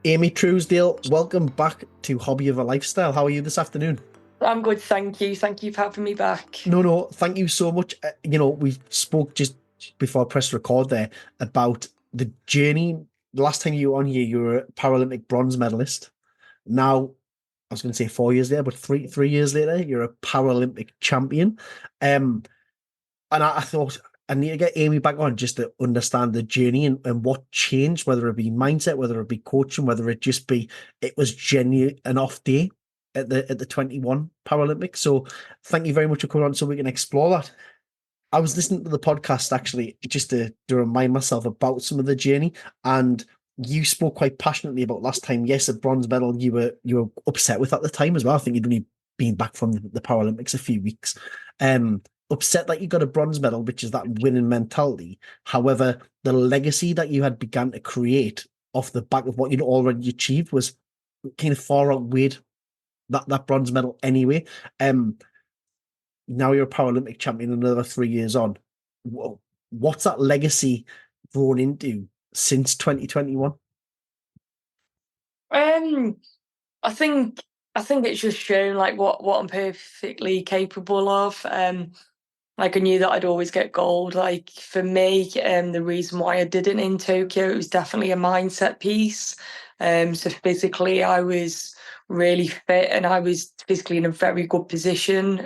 Amy Truesdale, welcome back to Hobby of a Lifestyle. How are you this afternoon? I'm good, thank you. Thank you for having me back. No, thank you so much. We spoke just before I pressed record there about the journey. The last time you were on here, you were a Paralympic bronze medalist. Now, I was going to say 4 years later, but three years later, you're a Paralympic champion. Um, and I thought I need to get Amy back on just to understand the journey and what changed, whether it be mindset, whether it be coaching, whether it just be it was genuine an off day at the 21 Paralympics. So thank you very much for coming on so we can explore that. I was listening to the podcast actually just to remind myself about some of the journey, and you spoke quite passionately about last time. Yes, a bronze medal you were upset with at the time as well. I think you'd only been back from the Paralympics a few weeks. Um, Upset that you got a bronze medal, which is that winning mentality. However, the legacy that you had begun to create off the back of what you'd already achieved was kind of far outweighed that bronze medal anyway. Now you're a Paralympic champion another 3 years on. What's that legacy grown into since 2021? Um, I think I think it's just shown like what I'm perfectly capable of. Like I knew that I'd always get gold. Like for me, the reason why I did it in Tokyo, it was definitely a mindset piece. So physically, I was really fit and I was physically in a very good position.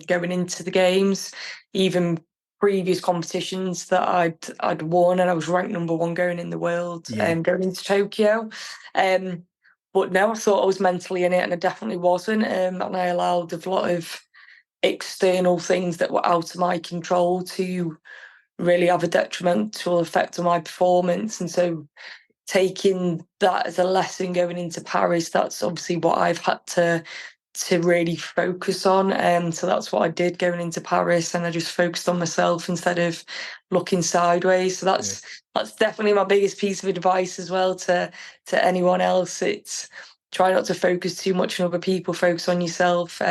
Going into the games, even previous competitions that I'd won, and I was ranked number one going in the world. Yeah, Going into Tokyo. Um, but no, I thought I was mentally in it, and I definitely wasn't. And I allowed a lot of external things that were out of my control to really have a detrimental effect on my performance. And so taking that as a lesson going into Paris, that's obviously what I've had to really focus on. So that's what I did going into Paris, and I just focused on myself instead of looking sideways. So yeah. that's definitely my biggest piece of advice as well to anyone else. It's try not to focus too much on other people, focus on yourself.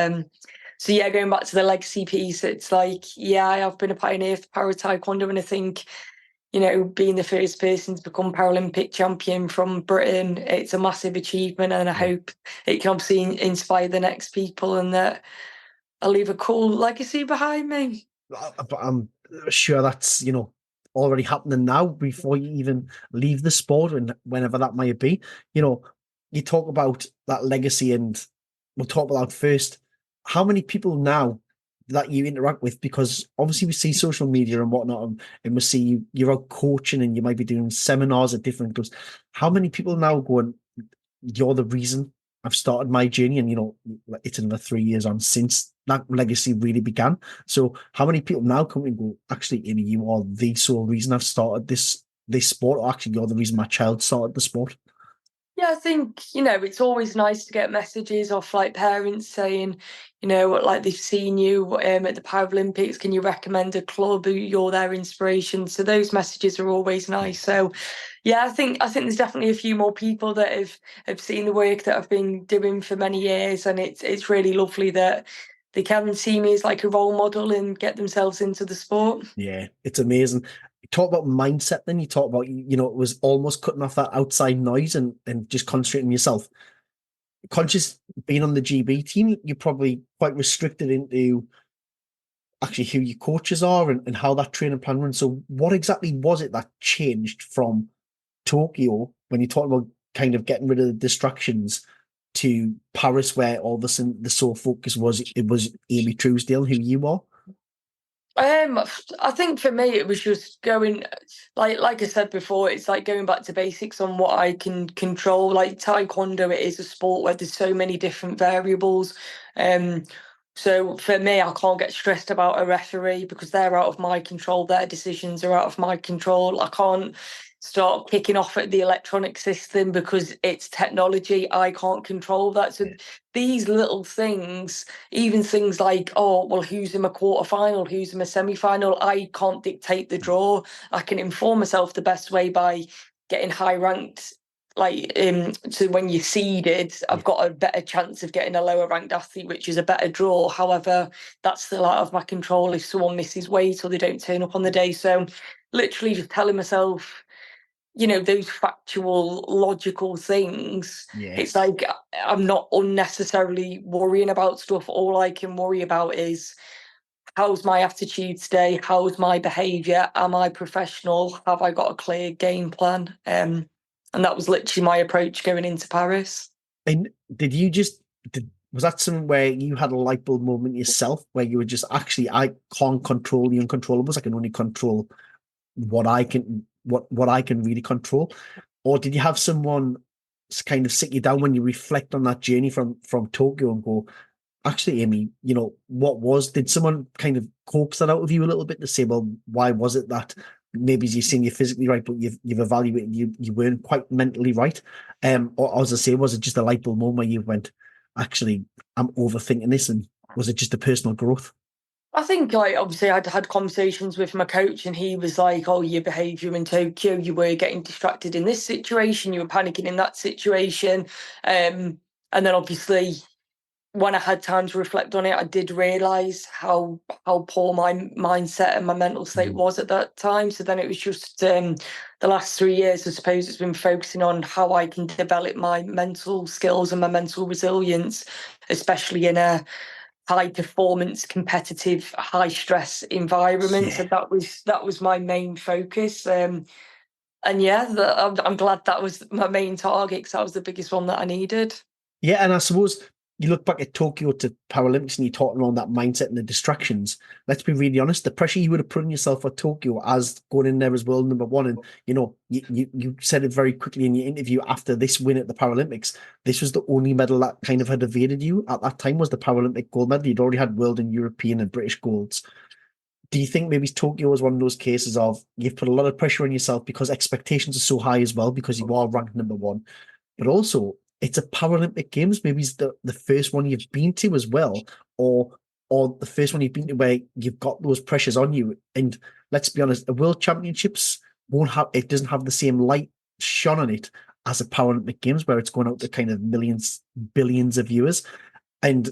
So yeah, going back to the legacy piece, it's like, yeah, I have been a pioneer for Para Taekwondo, and I think, being the first person to become Paralympic champion from Britain, it's a massive achievement, and I Yeah. hope it can obviously inspire the next people and that I'll leave a cool legacy behind me. But I'm sure that's, already happening now before you even leave the sport and whenever that might be. You know, you talk about that legacy and we'll talk about first how many people now that you interact with, because obviously we see social media and whatnot, and we see you're out coaching and you might be doing seminars at different clubs. How many people now going, you're the reason I've started my journey, and it's another 3 years on since that legacy really began. So how many people now come and go, actually, Amy, you are the sole reason I've started this sport, or actually you're the reason my child started the sport. Yeah, I think, it's always nice to get messages off like parents saying, like they've seen you at the Paralympics. Can you recommend a club who you're their inspiration? So those messages are always Yeah. nice. So yeah, I think there's definitely a few more people that have seen the work that I've been doing for many years, and it's really lovely that they can see me as like a role model and get themselves into the sport. Yeah, it's amazing. You talk about mindset, then you talk about, it was almost cutting off that outside noise and just concentrating on yourself. Conscious being on the GB team, you're probably quite restricted into actually who your coaches are and how that training plan runs. So what exactly was it that changed from Tokyo when you talk about kind of getting rid of the distractions to Paris, where all of a sudden the sole focus was Amy Truesdale, who you are? Um, I think for me it was just going like I said before, it's like going back to basics on what I can control. Like Taekwondo, it is a sport where there's so many different variables. Um, so for me, I can't get stressed about a referee because they're out of my control. Their decisions are out of my control. I can't start kicking off at the electronic system because it's technology. I can't control that. So these little things, even things like, oh, well, who's in a quarter final, who's in a semi final, I can't dictate the draw. I can inform myself the best way by getting high ranked. Like so when you're seeded, Yeah. I've got a better chance of getting a lower ranked athlete, which is a better draw. However, that's still out of my control if someone misses weight or they don't turn up on the day. So literally just telling myself those factual, logical things. Yeah. It's like I'm not unnecessarily worrying about stuff. All I can worry about is how's my attitude today? How's my behaviour? Am I professional? Have I got a clear game plan? And that was literally my approach going into Paris. And was that something where you had a light bulb moment yourself where you were just actually, I can't control the uncontrollables. I can only control what I can really control? Or did you have someone kind of sit you down when you reflect on that journey from Tokyo and go, actually, Amy, did someone kind of coax that out of you a little bit to say, well, why was it that maybe you're saying you're physically right, but you've evaluated you weren't quite mentally right? Or as I say, was it just a light bulb moment where you went, actually, I'm overthinking this, and was it just a personal growth? I think, like, obviously I'd had conversations with my coach and he was like, oh, your behaviour in Tokyo, you were getting distracted in this situation, you were panicking in that situation. And then obviously when I had time to reflect on it, I did realise how poor my mindset and my mental state Mm. was at that time. So then it was just the last 3 years, I suppose, it's been focusing on how I can develop my mental skills and my mental resilience, especially in a high performance, competitive, high stress environment. So Yeah. that was my main focus. And yeah, I'm glad that was my main target because that was the biggest one that I needed. Yeah, and I suppose you look back at Tokyo to Paralympics and you're talking around that mindset and the distractions. Let's be really honest, the pressure you would have put on yourself for Tokyo as going in there as world number one. And you said it very quickly in your interview after this win at the Paralympics. This was the only medal that kind of had evaded you at that time, was the Paralympic gold medal. You'd already had world and European and British golds. Do you think maybe Tokyo was one of those cases of you've put a lot of pressure on yourself because expectations are so high as well, because you are ranked number one? But also it's a Paralympic Games. Maybe it's the first one you've been to as well, or the first one you've been to where you've got those pressures on you. And let's be honest, the World Championships doesn't have the same light shone on it as a Paralympic Games where it's going out to kind of millions, billions of viewers. And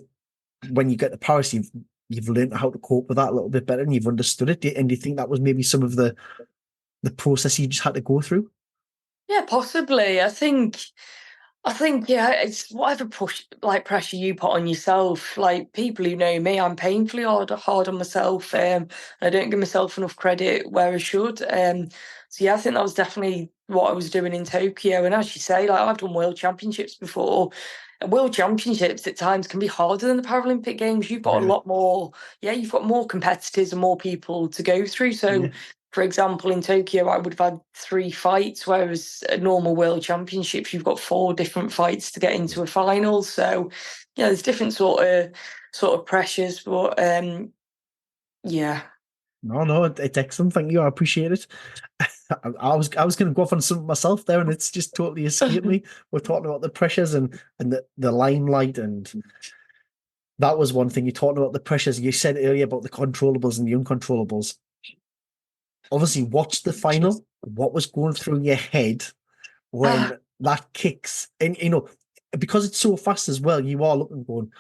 when you get to Paris, you've learned how to cope with that a little bit better and you've understood it. And do you think that was maybe some of the process you just had to go through? Yeah, possibly. I think, yeah, it's whatever pressure you put on yourself. Like people who know me, I'm painfully hard on myself. I don't give myself enough credit where I should. So yeah, I think that was definitely what I was doing in Tokyo. And as you say, like I've done World Championships before. And World Championships at times can be harder than the Paralympic Games. You've got a Really? lot more, yeah, you've got more competitors and more people to go through. So Yeah. for example, in Tokyo, I would have had 3 fights, whereas at normal World Championships, you've got 4 different fights to get into a final. So, yeah, there's different sort of pressures, but yeah. No, it's excellent. Thank you. I appreciate it. I was going to go off on something myself there, and it's just totally escaped me. We're talking about the pressures and the limelight, and that was one thing. You're talking about the pressures. You said earlier about the controllables and the uncontrollables. Obviously, watch the final. What was going through your head when that kicks? And because it's so fast as well, you are looking going,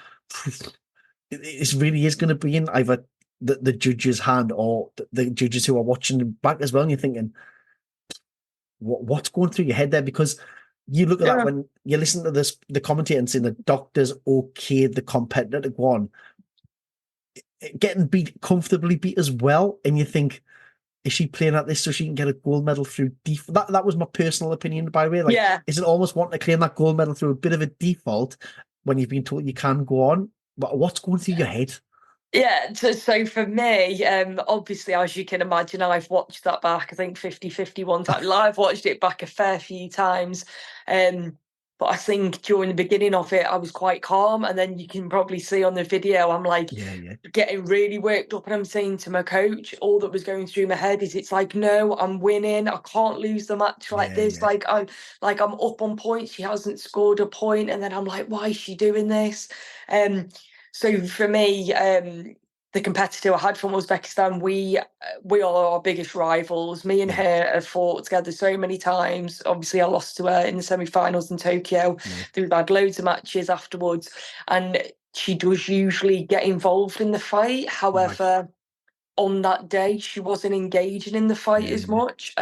it really is going to be in either the judge's hand or the judges who are watching back as well. And you're thinking, what's going through your head there? Because you look at that Yeah. when you listen to the commentator and saying the doctor's okayed the competitor to go on, getting comfortably beat as well, and you think, is she playing at this so she can get a gold medal through default? That was my personal opinion, by the way. Like, Yeah. is it almost wanting to claim that gold medal through a bit of a default when you've been told you can go on? But what's going through your head? Yeah, so for me, obviously, as you can imagine, I've watched that back, I think 50-50 one time. I've watched it back a fair few times. Um, but I think during the beginning of it, I was quite calm. And then you can probably see on the video, I'm like Yeah, yeah, getting really worked up. And I'm saying to my coach, all that was going through my head is it's like, no, I'm winning. I can't lose the match like yeah, this. yeah, Like I'm up on points. She hasn't scored a point. And then I'm like, why is she doing this? So for me, the competitor I had from Uzbekistan, we are our biggest rivals. Me and yeah, her have fought together so many times. Obviously, I lost to her in the semi-finals in Tokyo. yeah. We've had loads of matches afterwards, and she does usually get involved in the fight. Right. However, on that day, she wasn't engaging in the fight Yeah, as yeah, much.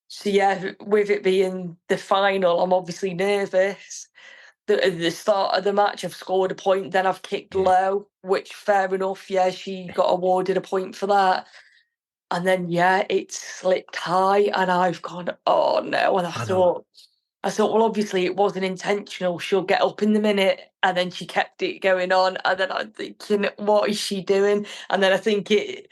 So yeah, with it being the final, I'm obviously nervous. At the start of the match, I've scored a point, then I've kicked Yeah, low, which fair enough. Yeah, she got awarded a point for that. And then yeah, it slipped high, and I've gone, oh no. And I know. I thought, well, obviously it wasn't intentional. She'll get up in the minute. And then she kept it going on. And then I'm thinking, what is she doing? And then I think it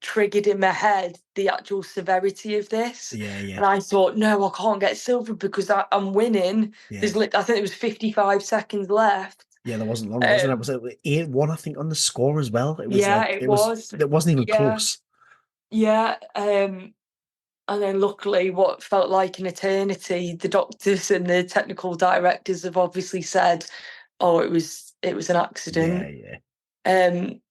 triggered in my head the actual severity of this. Yeah, yeah, And I thought, no, I can't get silver because I'm winning. yeah. I think it was 55 seconds left. Yeah, there wasn't long, wasn't it? Um, Was it 8-1, I think, on the score as well? It was yeah, like it was. it wasn't even Yeah, close. yeah. And then luckily, what felt like an eternity, the doctors and the technical directors have obviously said, "Oh, it was an Yeah, accident." yeah. Um,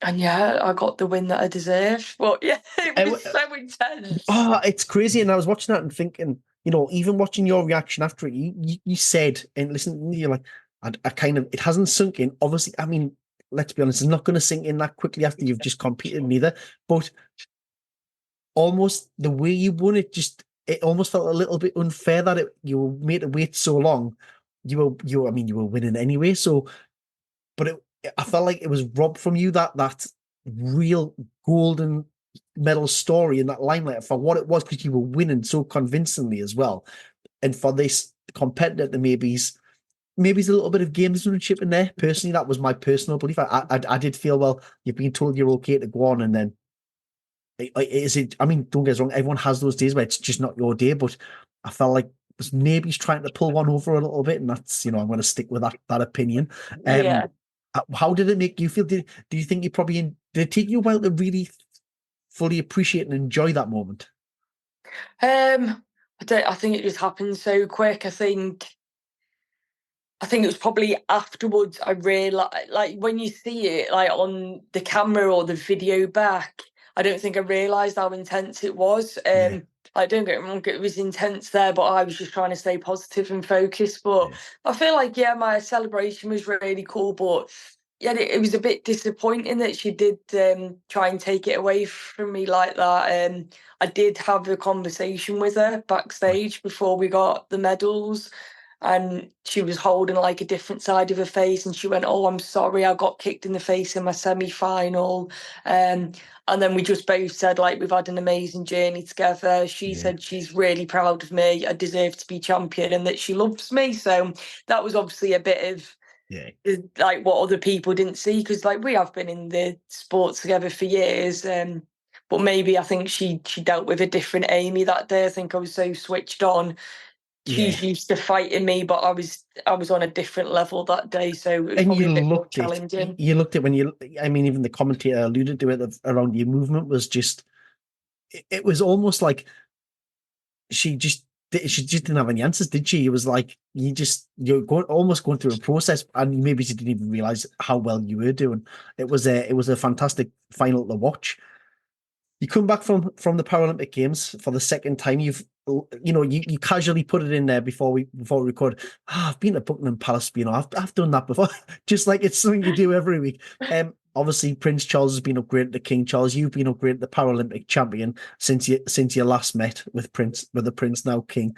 and yeah, I got the win that I deserved. But yeah, it It was wa- so intense. oh, it's crazy. And I was watching that and thinking, even watching your reaction after it, you said, and listen, you're like, I kind of, it hasn't sunk in. Obviously, I mean, let's be honest, it's not going to sink in that quickly after you've just competed neither. But almost the way you won it, it almost felt a little bit unfair that you were made to wait so long. I mean, you were winning anyway. So, but I felt like it was robbed from you that real golden medal story in that limelight for what it was because you were winning so convincingly as well. And for this competitor to maybe a little bit of gamesmanship in there. Personally, that was my personal belief. I did feel, well, you've been told you're okay to go on, and then is it? I mean, don't get us wrong. Everyone has those days where it's just not your day, but I felt like maybe he's trying to pull one over a little bit, and that's I'm going to stick with that opinion. Yeah. How did it make you feel? Do you think you probably did it take you a while to really fully appreciate and enjoy that moment? I think it just happened so quick. I think it was probably afterwards I realized, like when you see it, like on the camera or the video back, I don't think I realized how intense it was. Yeah, I don't get me wrong, it was intense there, but I was just trying to stay positive and focused. But yeah, I feel like, yeah, my celebration was really cool, but yeah, it was a bit disappointing that she did try and take it away from me like that. I did have a conversation with her right. backstage before we got the medals, and she was holding like a different side of her face, and she went, "Oh, I'm sorry, I got kicked in the face in my semi-final." And then we just both said, like, we've had an amazing journey together. She Yeah, said she's really proud of me, I deserve to be champion, and that she loves me. So that was obviously a bit of yeah. like what other people didn't see, because like we have been in the sport together for years. But maybe I think she dealt with a different Amy that day. I think I was so switched on. Yeah, She's used to fighting me, but I was on a different level that day, so it was and probably a bit more challenging. you looked at when I mean, even the commentator alluded to it around your movement was just, it was almost like she just she just didn't have any answers, did she? It was like you're almost going through a process, and maybe she didn't even realize how well you were doing. It was a fantastic final to watch. You come back from the Paralympic Games for the second time. You casually put it in there before we record. I've been to Buckingham Palace. I've done that before, just like it's something you do every week. Obviously Prince Charles has been upgraded to King Charles. You've been upgraded to Paralympic champion since you last met with the Prince, now King.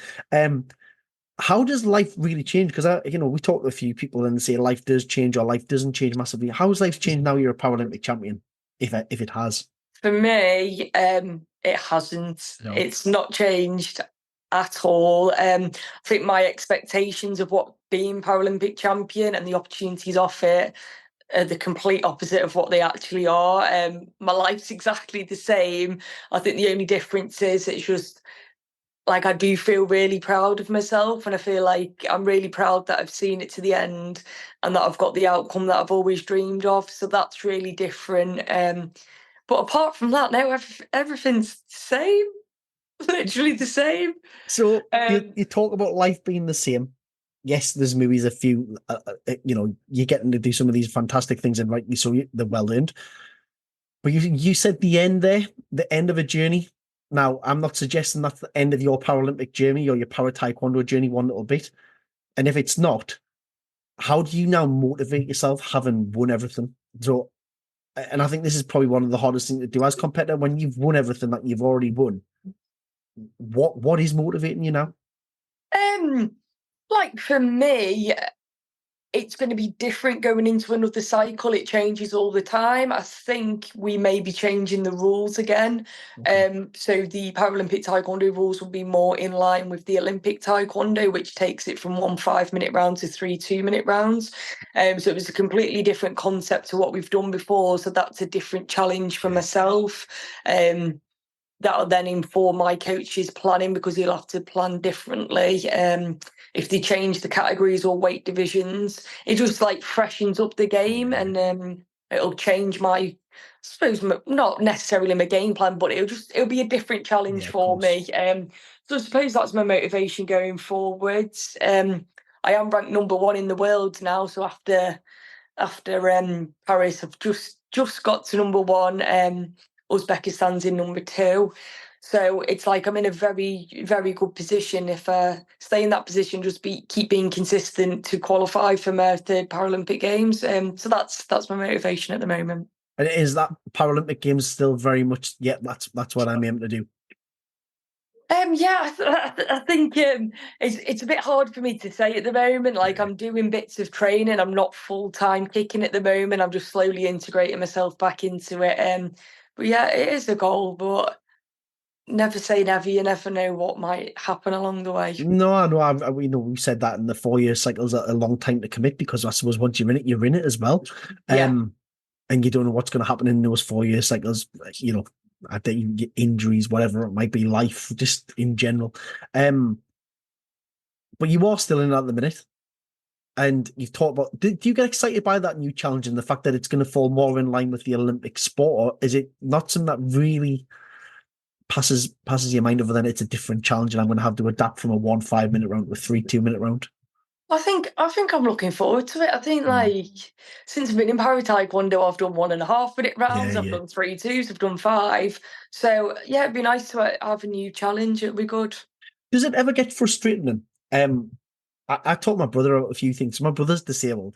How does life really change? Because we talk to a few people and say life does change or life doesn't change massively. How's life changed now you're a Paralympic champion? If it has. For me, it hasn't. No. It's not changed at all. I think my expectations of what being Paralympic champion and the opportunities off it are the complete opposite of what they actually are. My life's exactly the same. I think the only difference is it's just like I do feel really proud of myself, and I feel like I'm really proud that I've seen it to the end and that I've got the outcome that I've always dreamed of. So that's really different. But apart from that, no, everything's the same, literally the same. So Um, you talk about life being the same. Yes, there's movies a few. You're getting to do some of these fantastic things, and rightly so, they're well earned. But you said the end there, the end of a journey. Now, I'm not suggesting that's the end of your Paralympic journey or your Para Taekwondo journey one little bit. And if it's not, how do you now motivate yourself having won everything? So, and I think this is probably one of the hardest things to do as competitor when you've won everything that you've already won. What is motivating you now? Um, like for me, it's going to be different going into another cycle. It changes all the time. I think we may be changing the rules again. Okay. So the Paralympic Taekwondo rules will be more in line with the Olympic Taekwondo, which takes it from 1 5-minute round to 3 2-minute rounds. So it was a completely different concept to what we've done before. So that's a different challenge for Yeah. myself. That'll then inform my coach's planning because he'll have to plan differently. If they change the categories or weight divisions, it just like freshens up the game, Yeah. and it'll change my, I suppose, not necessarily my game plan, but it'll be a different challenge Yeah, of for course. me. So I suppose that's my motivation going forwards. I am ranked #1 in the world now, so after Paris, I've just got to #1. Uzbekistan's in #2. So it's like I'm in a very, very good position. If I stay in that position, keep being consistent to qualify for my third Paralympic Games. So that's my motivation at the moment. And is that Paralympic Games still very much? Yeah, that's what I'm aiming to do. Yeah, I think it's a bit hard for me to say at the moment. Like Yeah. I'm doing bits of training, I'm not full time kicking at the moment. I'm just slowly integrating myself back into it. But yeah, it is a goal, but never say never. You never know what might happen along the way. No, I know. We know we said that in the 4 year cycle's a long time to commit because I suppose once you're in it as well. Yeah. Um, and you don't know what's going to happen in those 4 year cycles. I think you can get injuries, whatever it might be, life just in general. Um, but you are still in it at the minute, and you've talked about. Do you get excited by that new challenge and the fact that it's going to fall more in line with the Olympic sport, or is it not something that really passes your mind over? Then it's a different challenge, and I'm going to have to adapt from a 1 5-minute round to a 3 2-minute round. I think I'm looking forward to it. I think Mm. like since I've been in Para Taekwondo, I've done 1.5-minute Yeah, rounds, I've yeah. done 3 2s, I've done 5. So yeah, it'd be nice to have a new challenge. It'd be good. Does it ever get frustrating? Then? I taught my brother a few things. My brother's disabled,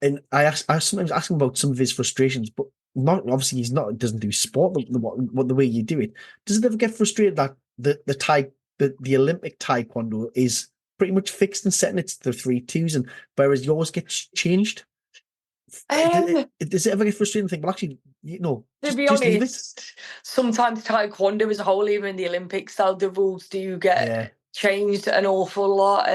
and I sometimes ask him about some of his frustrations, but not obviously he's not doesn't do sport the way you do it. Does it ever get frustrated that the Olympic Taekwondo is pretty much fixed and set and it's the 3 2s, and whereas yours gets changed? Um, Does it ever get frustrating? To think, well, actually, To be just leave it. honest, sometimes Taekwondo as a whole, even in the Olympics, the rules do Yeah, get changed an awful lot.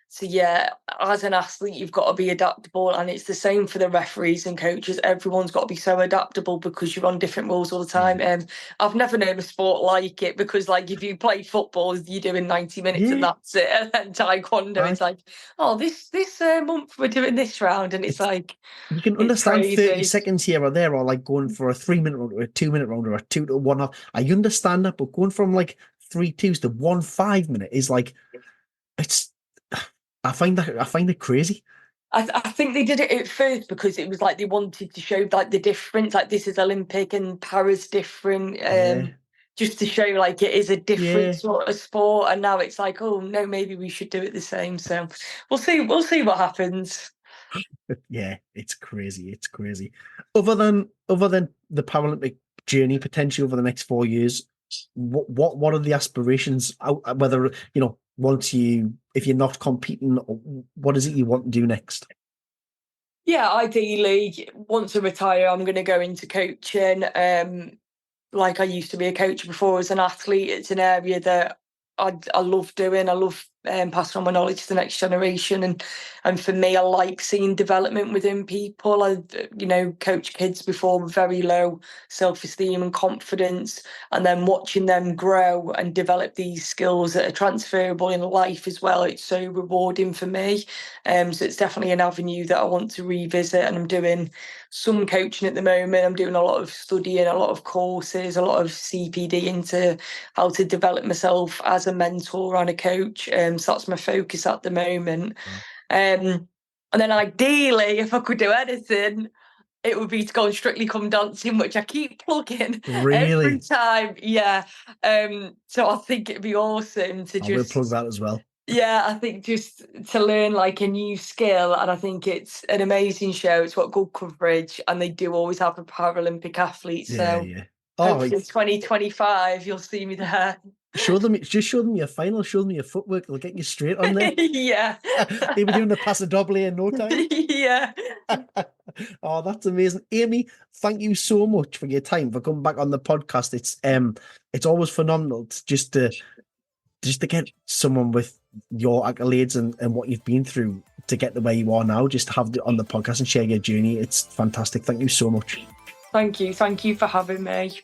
So yeah, as an athlete, you've got to be adaptable, and it's the same for the referees and coaches. Everyone's got to be so adaptable because you're on different rules all the yeah, time. I've never known a sport like it because, like, if you play football, you're doing 90 minutes and yeah. that's it. And then Taekwondo, I it's like, oh, this month we're doing this round, and it's it's like you can it's understand 30 crazy. seconds here or there, or like going for a 3 minute round or a 2 minute round or a 2 to 1 half. I understand that, but going from like 3 2s to 1 5 minute is like it's. I find it crazy. I think they did it at first because it was like they wanted to show like the difference, like this is Olympic and Para's different, Yeah, just to show like it is a different yeah, sort of sport. And now it's like, oh no, maybe we should do it the same. So we'll see what happens. yeah. It's crazy. It's crazy. Other than the Paralympic journey potentially over the next 4 years, what are the aspirations? Whether once if you're not competing, what is it you want to do next? Yeah, ideally, once I retire, I'm going to go into coaching. Like I used to be a coach before as an athlete. It's an area that I love doing. I love passing on my knowledge to the next generation, and for me, I like seeing development within people. I coach kids before with very low self-esteem and confidence, and then watching them grow and develop these skills that are transferable in life as well. It's so rewarding for me. So it's definitely an avenue that I want to revisit, and I'm doing some coaching at the moment. I'm doing a lot of studying, a lot of courses, a lot of CPD into how to develop myself as a mentor and a coach. So that's my focus at the moment. Wow. Um, and then ideally, if I could do anything, it would be to go on Strictly Come Dancing, which I keep plugging every Really? time. Yeah. So I think it'd be awesome to I will plug just that as well. yeah, I think just to learn like a new skill, and I think it's an amazing show. It's got good coverage, and they do always have a Paralympic athlete. Yeah, So yeah. Oh, hopefully, 2025, you'll see me there. show them your final, show them your footwork. They'll get you straight on there. Yeah. They'll be doing the Paso Doble in no time. Yeah. Oh, that's amazing. Amy, thank you so much for your time, for coming back on the podcast. It's always phenomenal to get someone with your accolades and what you've been through to get the way you are now, just to have on the podcast and share your journey. It's fantastic. Thank you so much. Thank you for having me.